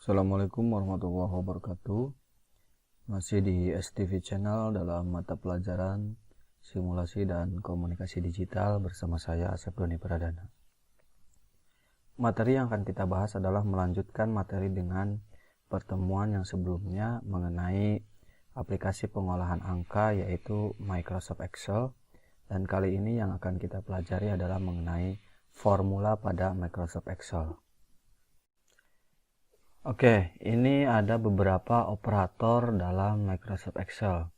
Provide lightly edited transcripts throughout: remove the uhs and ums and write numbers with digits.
Assalamualaikum warahmatullahi wabarakatuh. Masih di STV Channel dalam mata pelajaran Simulasi dan Komunikasi Digital bersama saya Asep Doni Pradana. Materi yang akan kita bahas adalah melanjutkan materi dengan pertemuan yang sebelumnya mengenai aplikasi pengolahan angka yaitu Microsoft Excel, dan kali ini yang akan kita pelajari adalah mengenai formula pada Microsoft Excel. Oke, ini ada beberapa operator dalam Microsoft Excel.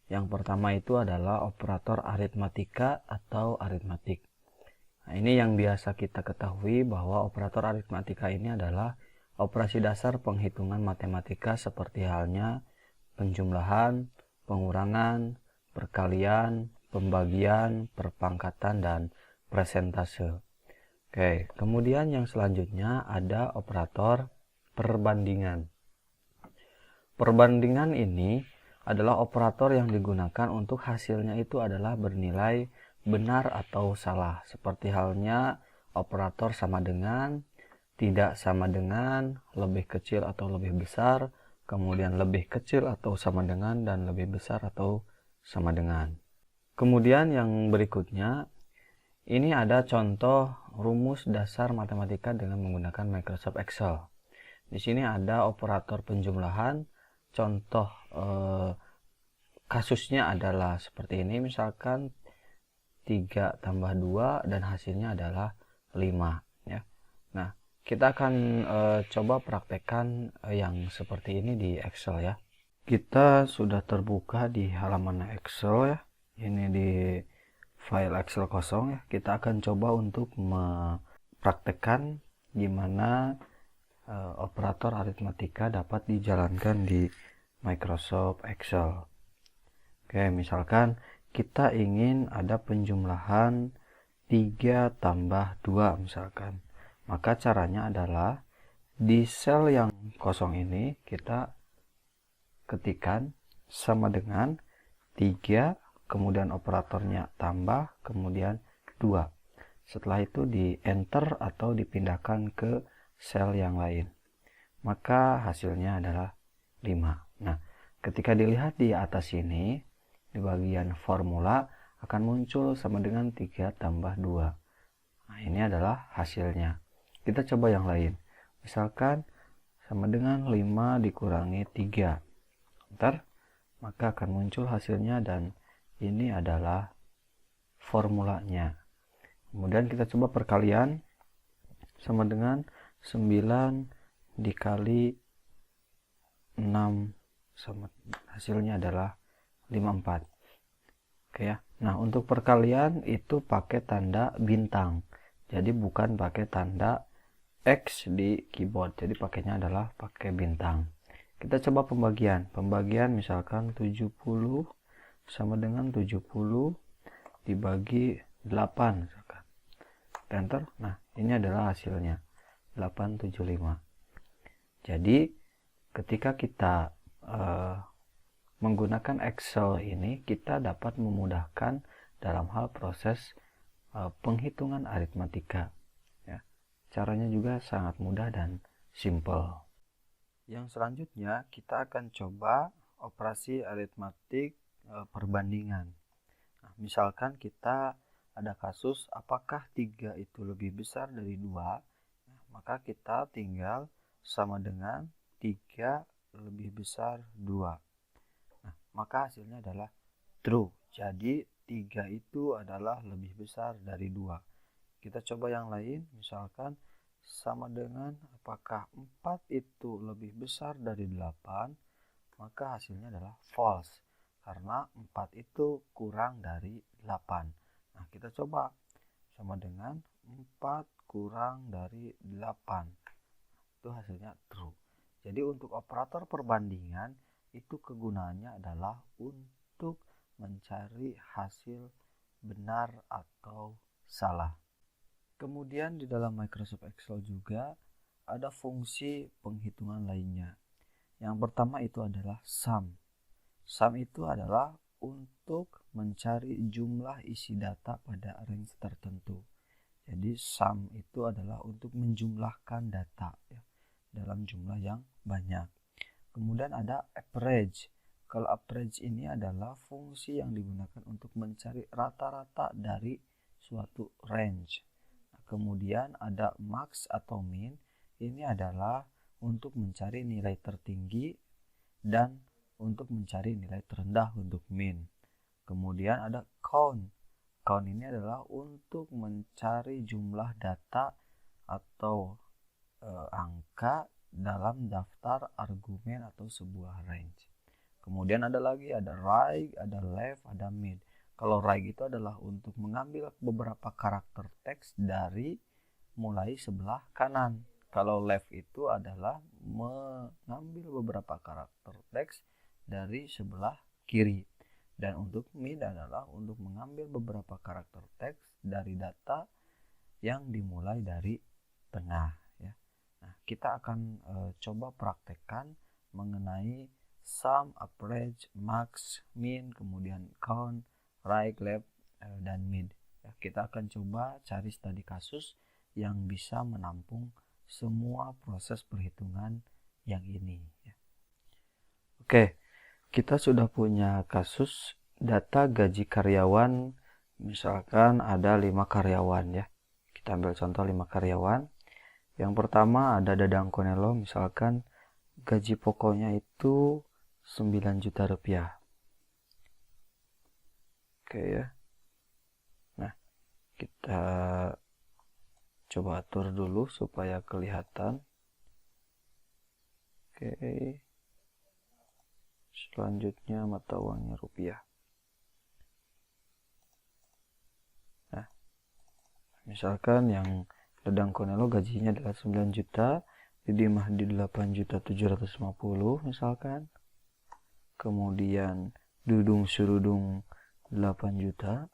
Yang pertama itu adalah operator aritmatika atau aritmatik. Nah, ini yang biasa kita ketahui bahwa operator aritmatika ini adalah operasi dasar penghitungan matematika seperti halnya penjumlahan, pengurangan, perkalian, pembagian, perpangkatan, dan persentase. Oke, kemudian yang selanjutnya ada operator perbandingan. Perbandingan ini adalah operator yang digunakan untuk hasilnya itu adalah bernilai benar atau salah, seperti halnya operator sama dengan, tidak sama dengan, lebih kecil atau lebih besar, kemudian lebih kecil atau sama dengan, dan lebih besar atau sama dengan. Kemudian yang berikutnya, ini ada contoh rumus dasar matematika dengan menggunakan Microsoft Excel. Di sini ada operator penjumlahan. Contoh kasusnya adalah seperti ini, misalkan 3 tambah 2 dan hasilnya adalah 5 ya. Nah, kita akan coba praktekkan yang seperti ini di Excel ya. Kita sudah terbuka di halaman Excel ya. Ini di file Excel kosong ya. Kita akan coba untuk mempraktekkan gimana operator aritmatika dapat dijalankan di Microsoft Excel. Oke, misalkan kita ingin ada penjumlahan 3 tambah 2 misalkan. Maka caranya adalah di sel yang kosong ini kita ketikkan sama dengan 3, kemudian operatornya tambah, kemudian 2. Setelah itu di enter atau dipindahkan ke sel yang lain, maka hasilnya adalah 5. Nah, ketika dilihat di atas ini, di bagian formula akan muncul sama dengan 3 tambah 2. Nah, ini adalah hasilnya. Kita coba yang lain. Misalkan sama dengan 5 dikurangi 3. Ntar, maka akan muncul hasilnya dan ini adalah formulanya. Kemudian kita coba perkalian sama dengan 9 dikali 6 sama hasilnya adalah 54. Oke ya. Nah, untuk perkalian itu pakai tanda bintang. Jadi bukan pakai tanda X di keyboard. Jadi pakainya adalah pakai bintang. Kita coba pembagian. Pembagian misalkan 70 sama dengan 70 dibagi 8 misalkan. Enter. Nah, ini adalah hasilnya. 875. Jadi ketika kita menggunakan Excel ini, kita dapat memudahkan dalam hal proses penghitungan aritmatika ya. Caranya juga sangat mudah dan simple. Yang selanjutnya kita akan coba operasi aritmatik perbandingan. Nah, misalkan kita ada kasus apakah 3 itu lebih besar dari 2, maka kita tinggal sama dengan 3 lebih besar 2. Nah, maka hasilnya adalah true. Jadi 3 itu adalah lebih besar dari 2. Kita coba yang lain, misalkan sama dengan apakah 4 itu lebih besar dari 8, maka hasilnya adalah false. Karena 4 itu kurang dari 8. Nah, kita coba sama dengan 4 kurang dari 8. Itu hasilnya true. Jadi untuk operator perbandingan itu kegunaannya adalah untuk mencari hasil benar atau salah. Kemudian di dalam Microsoft Excel juga ada fungsi penghitungan lainnya. Yang pertama itu adalah sum. Sum itu adalah untuk mencari jumlah isi data pada range tertentu. Jadi sum itu adalah untuk menjumlahkan data ya. dalam jumlah yang banyak. Kemudian ada average. Kalau average ini adalah fungsi yang digunakan untuk mencari rata-rata dari suatu range. Kemudian ada max atau min. Ini adalah untuk mencari nilai tertinggi dan untuk mencari nilai terendah untuk min. Kemudian ada count. Count ini adalah untuk mencari jumlah data atau angka dalam daftar argumen atau sebuah range. Kemudian ada lagi, ada right, ada left, ada mid. Kalau right itu adalah untuk mengambil beberapa karakter teks dari mulai sebelah kanan. Kalau left itu adalah mengambil beberapa karakter teks dari sebelah kiri. Dan untuk mid adalah untuk mengambil beberapa karakter teks dari data yang dimulai dari tengah. Nah, kita akan coba praktekkan mengenai sum, average, max, min, kemudian count, right, left, dan mid. Kita akan coba cari studi kasus yang bisa menampung semua proses perhitungan yang ini. Oke, kita sudah punya kasus data gaji karyawan. Misalkan ada 5 karyawan ya. Kita ambil contoh 5 karyawan. Yang pertama ada Dadang Konelo, misalkan gaji pokoknya itu 9 juta rupiah. Oke ya. Nah, kita coba atur dulu supaya kelihatan. Oke. Selanjutnya mata uangnya rupiah. Nah, misalkan yang Dadang Konelo gajinya adalah 9 juta, Didi Mahdi 8.750.000 misalkan. Kemudian Dudung Surudung 8 juta.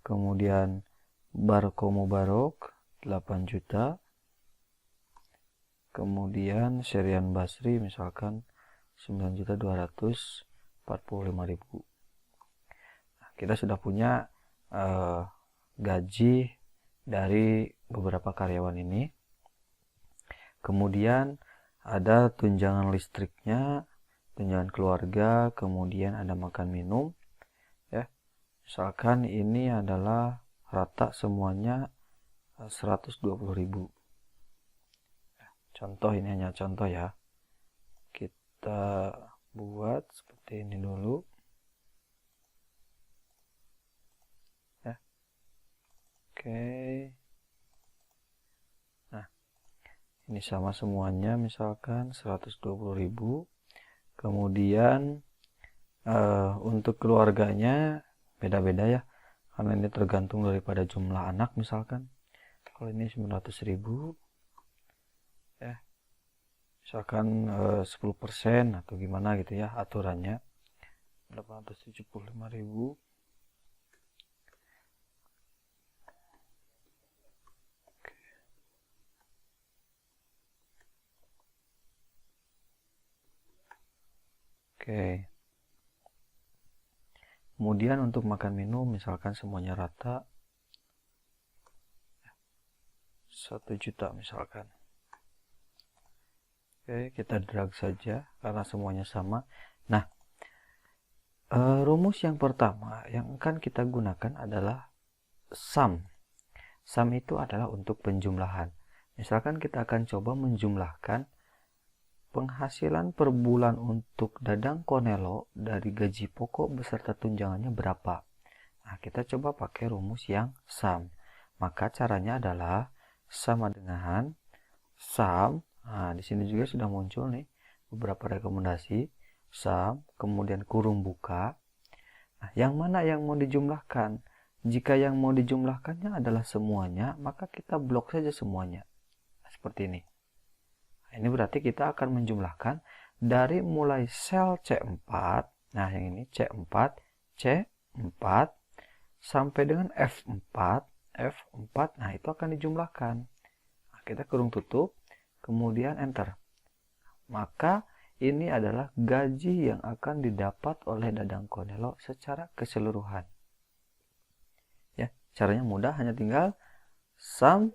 Kemudian Barko Mubarok 8 juta. Kemudian Serian Basri misalkan 9.245.000. Nah, kita sudah punya gaji dari beberapa karyawan ini. Kemudian ada tunjangan listriknya, tunjangan keluarga, kemudian ada makan minum ya. Misalkan ini adalah rata semuanya 120.000. Contoh, ini hanya contoh ya. Kita buat seperti ini dulu. Oke. Nah, ini sama semuanya misalkan 120.000. Kemudian untuk keluarganya beda-beda ya, karena ini tergantung daripada jumlah anak misalkan. Kalau ini 900.000 ya, misalkan 10% atau gimana gitu ya aturannya, 875.000. Oke. Kemudian untuk makan minum misalkan semuanya rata 1 juta misalkan. Oke, kita drag saja karena semuanya sama. Nah, rumus yang pertama yang akan kita gunakan adalah sum. Sum itu adalah untuk penjumlahan. Misalkan kita akan coba menjumlahkan penghasilan per bulan untuk Dadang Konelo dari gaji pokok beserta tunjangannya berapa. Nah, kita coba pakai rumus yang sum. Maka caranya adalah sama dengan sum. Nah, di sini juga sudah muncul nih beberapa rekomendasi. Sum, kemudian kurung buka. Nah, yang mana yang mau dijumlahkan? Jika yang mau dijumlahkannya adalah semuanya, maka kita blok saja semuanya. Nah, seperti ini. Ini berarti kita akan menjumlahkan dari mulai sel C4, nah yang ini C4, C4, sampai dengan F4, nah itu akan dijumlahkan. Nah, kita kurung tutup, kemudian enter. Maka ini adalah gaji yang akan didapat oleh Dadang Konelo secara keseluruhan. Ya, caranya mudah, hanya tinggal sum,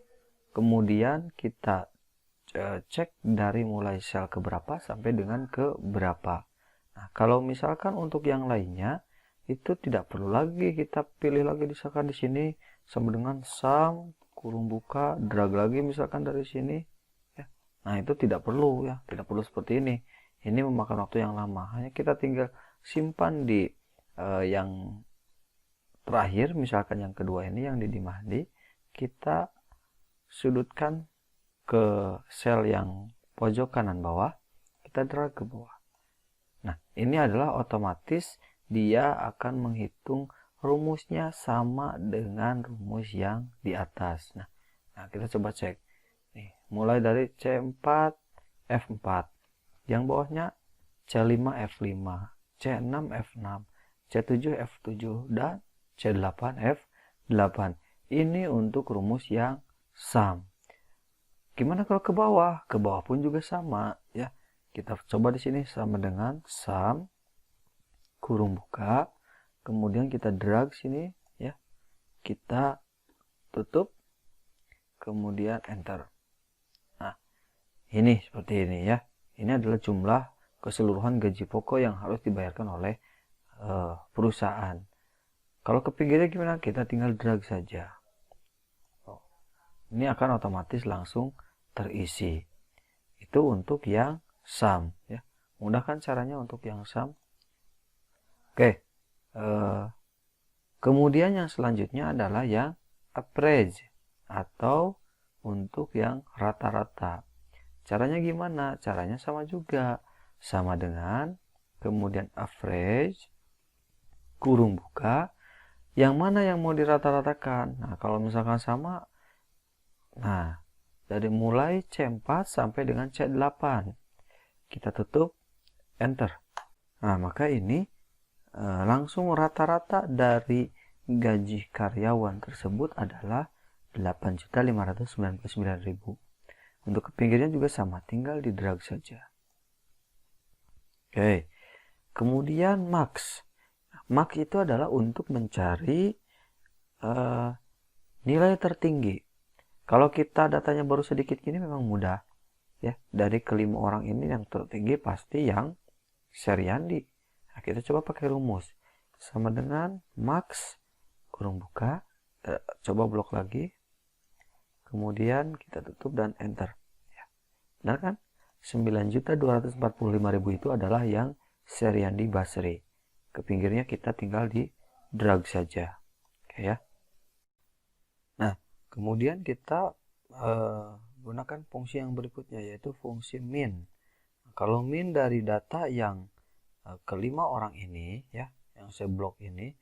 kemudian kita cek dari mulai sel ke berapa sampai dengan ke berapa. Nah, kalau misalkan untuk yang lainnya itu tidak perlu lagi kita pilih lagi, misalkan di sini sama dengan sum kurung buka, drag lagi misalkan dari sini ya. Nah, itu tidak perlu ya, tidak perlu seperti ini. Ini memakan waktu yang lama. Hanya kita tinggal simpan di yang terakhir, misalkan yang kedua ini yang di dimandi, kita sudutkan ke sel yang pojok kanan bawah, kita drag ke bawah. Nah, ini adalah otomatis dia akan menghitung rumusnya sama dengan rumus yang di atas. Nah, kita coba cek. Nih, mulai dari C4 F4. Yang bawahnya C5 F5, C6 F6, C7 F7 dan C8 F8. Ini untuk rumus yang sum. Gimana kalau ke bawah? Ke bawah pun juga sama ya. Kita coba di sini sama dengan sum kurung buka, kemudian kita drag sini ya. Kita tutup, kemudian enter. Nah, ini seperti ini ya. Ini adalah jumlah keseluruhan gaji pokok yang harus dibayarkan oleh perusahaan. Kalau ke pinggirnya gimana? Kita tinggal drag saja. Ini akan otomatis langsung terisi. Itu untuk yang sum ya. Mudah kan caranya untuk yang sum? Oke. Kemudian yang selanjutnya adalah yang average atau untuk yang rata-rata. Caranya gimana? Caranya sama juga. Sama dengan kemudian average kurung buka. Yang mana yang mau dirata-ratakan? Nah, kalau misalkan sama, nah, dari mulai C4 sampai dengan C8. Kita tutup, enter. Nah, maka ini langsung rata-rata dari gaji karyawan tersebut adalah 8.599.000. Untuk ke pinggirnya juga sama, tinggal di drag saja. Oke. Kemudian max. Max itu adalah untuk mencari nilai tertinggi. Kalau kita datanya baru sedikit gini memang mudah ya. Dari kelima orang ini yang tertinggi pasti yang Seryandi. Nah, kita coba pakai rumus sama dengan max kurung buka, coba blok lagi, kemudian kita tutup dan enter ya. Benar kan? 9.245.000 itu adalah yang Seryandi Basri. Ke pinggirnya kita tinggal di drag saja. Oke ya. Nah, kemudian kita gunakan fungsi yang berikutnya, yaitu fungsi min. Kalau min dari data yang kelima orang ini ya, yang saya blok ini,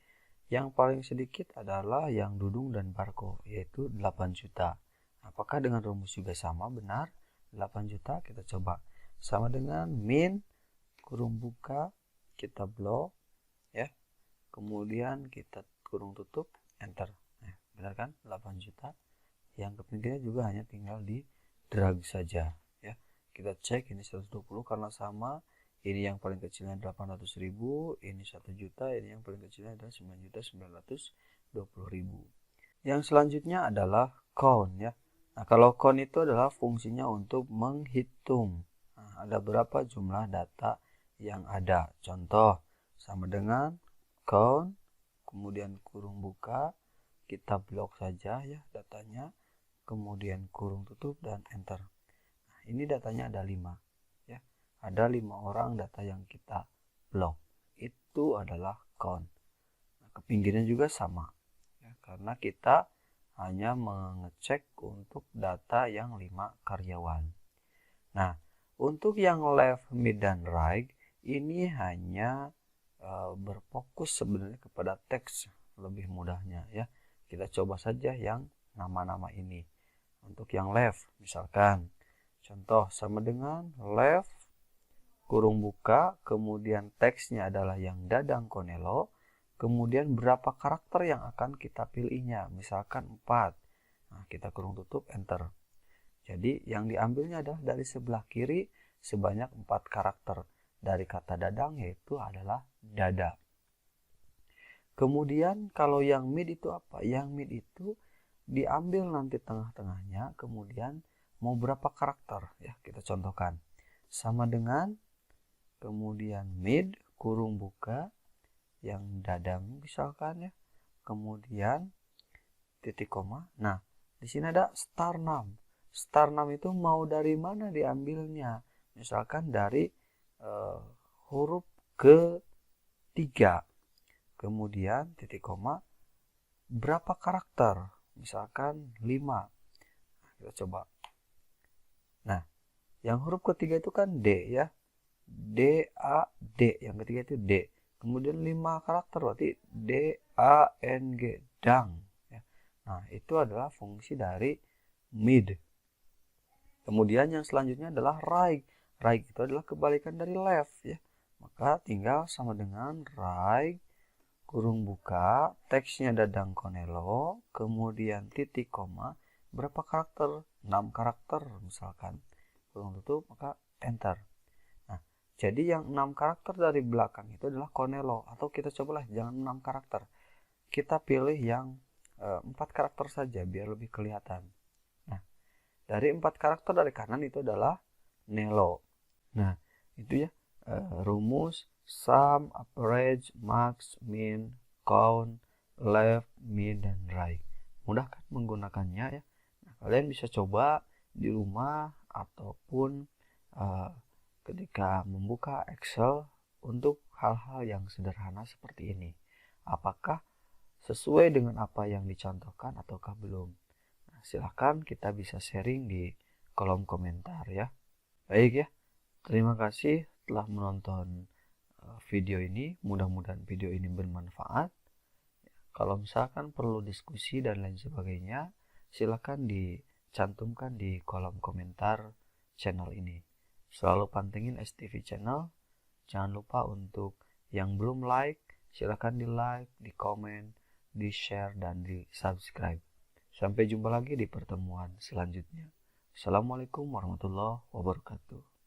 yang paling sedikit adalah yang Dudung dan Barko, yaitu 8 juta. Apakah dengan rumus juga sama? Benar, 8 juta. Kita coba sama dengan min kurung buka, kita blok ya, kemudian kita kurung tutup, enter. Nah, benar kan? 8 juta. Yang ke pinggirnya juga hanya tinggal di drag saja ya. Kita cek ini 120 karena sama. Ini yang paling kecilnya 800.000, ini 1 juta, ini yang paling kecilnya adalah 9.920.000. Yang selanjutnya adalah count ya. Nah, kalau count itu adalah fungsinya untuk menghitung. Nah, ada berapa jumlah data yang ada. Contoh sama dengan count, kemudian kurung buka, kita blok saja ya datanya, kemudian kurung tutup dan enter. Nah, ini datanya ada 5 ya. Ada 5 orang data yang kita blok. Itu adalah count. Nah, ke pinggirnya juga sama ya, karena kita hanya mengecek untuk data yang 5 karyawan. Nah, untuk yang left, mid, dan right ini hanya berfokus sebenarnya kepada teks lebih mudahnya ya. Kita coba saja yang nama-nama ini. Untuk yang left, misalkan contoh sama dengan left kurung buka, kemudian teksnya adalah yang Dadang Konelo, kemudian berapa karakter yang akan kita pilihnya, misalkan 4. Nah, kita kurung tutup, enter. Jadi yang diambilnya adalah dari sebelah kiri sebanyak 4 karakter dari kata Dadang, yaitu adalah dada. Kemudian kalau yang mid itu apa? Yang mid itu diambil nanti tengah-tengahnya, kemudian mau berapa karakter ya, kita contohkan sama dengan kemudian mid kurung buka yang dadam misalkan ya, kemudian titik koma. Nah, di sini ada star 6. Star 6 itu mau dari mana diambilnya? Misalkan dari huruf ketiga. Kemudian titik koma berapa karakter? Misalkan 5. Kita coba. Nah, yang huruf ketiga itu kan D ya. D, A, D. Yang ketiga itu D. Kemudian 5 karakter berarti D, A, N, G. Dang. Ya. Nah, itu adalah fungsi dari mid. Kemudian yang selanjutnya adalah right. Right itu adalah kebalikan dari left ya. Maka tinggal sama dengan right kurung buka, teksnya Dadang Konelo, kemudian titik koma, berapa karakter? 6 karakter misalkan. Kurung tutup, maka enter. Nah, jadi yang 6 karakter dari belakang itu adalah Konelo, atau kita cobalah jangan 6 karakter. Kita pilih yang 4 karakter saja biar lebih kelihatan. Nah, dari 4 karakter dari kanan itu adalah Nelo. Nah, itu ya rumus sum, average, max, min, count, left, mid, dan right. Mudah kan menggunakannya ya. Nah, kalian bisa coba di rumah ataupun ketika membuka Excel untuk hal-hal yang sederhana seperti ini. Apakah sesuai dengan apa yang dicontohkan ataukah belum? Nah, silahkan kita bisa sharing di kolom komentar ya. Baik ya, terima kasih telah menonton video ini. Mudah-mudahan video ini bermanfaat. Kalau misalkan perlu diskusi dan lain sebagainya, silakan dicantumkan di kolom komentar channel ini. Selalu pantengin STV channel. Jangan lupa untuk yang belum like, silakan di like, di komen, di share, dan di subscribe. Sampai jumpa lagi di pertemuan selanjutnya. Assalamualaikum warahmatullahi wabarakatuh.